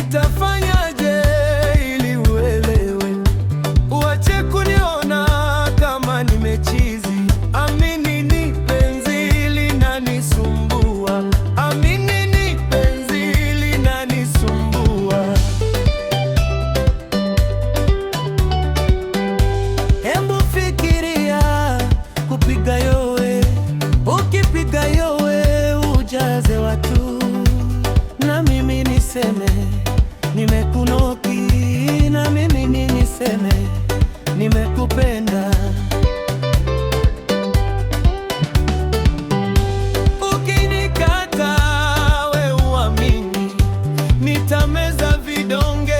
nitafanyaje ili uelewe, uache kuniona kama nimechizi. Amini ni penzi linanisumbua, amini ni penzi linanisumbua. Hebu fikiria kupiga yowe, ukipiga yowe ujaze watu, na mimi niseme nimekunoki, na mimi niseme nimekupenda. Ukinikata we uamini, nitameza vidonge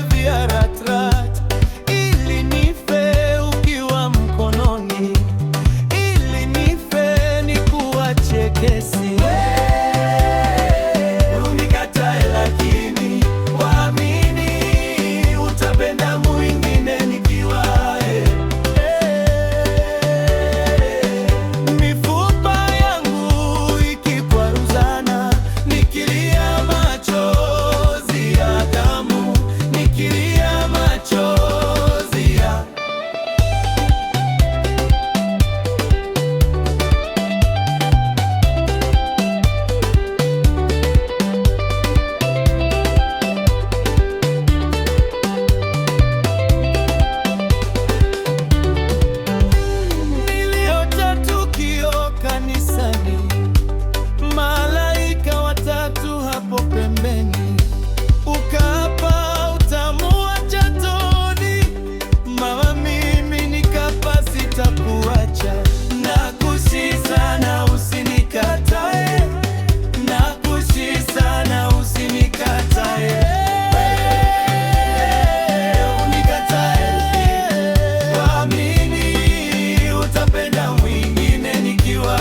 vya ratrat ili nife ukiwa mkononi, ili nife nikuache kesi. Unikatae lakini waamini utapenda mwingine nikiwa mifupa yangu ikikwaruzana, nikilia machozi ya damu, nikilia machozi ya niliota tukio kanisani, malaika watatu hapo pembeni, ukapa utamuacha toni. Mama, mimi nikapa sitakuacha, nakusihi sana usinikatae, nakusihi sana usinikatae. Waamini utapenda mwingine nikiwa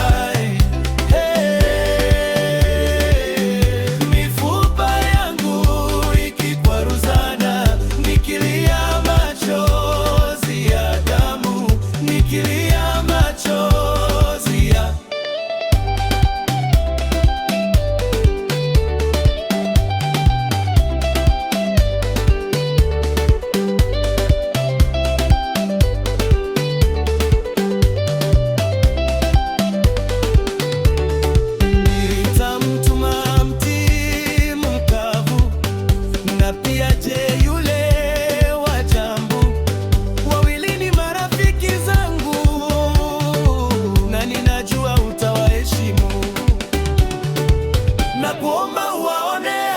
mifupa yangu ikikwaruzana, nikilia machozi ya damu, nikilia machozi ya nitamtuma mti mkavu, na pia je yule wa jambo. Wawili ni marafiki zangu, na ninajua utawaheshimu, na kuomba uwaone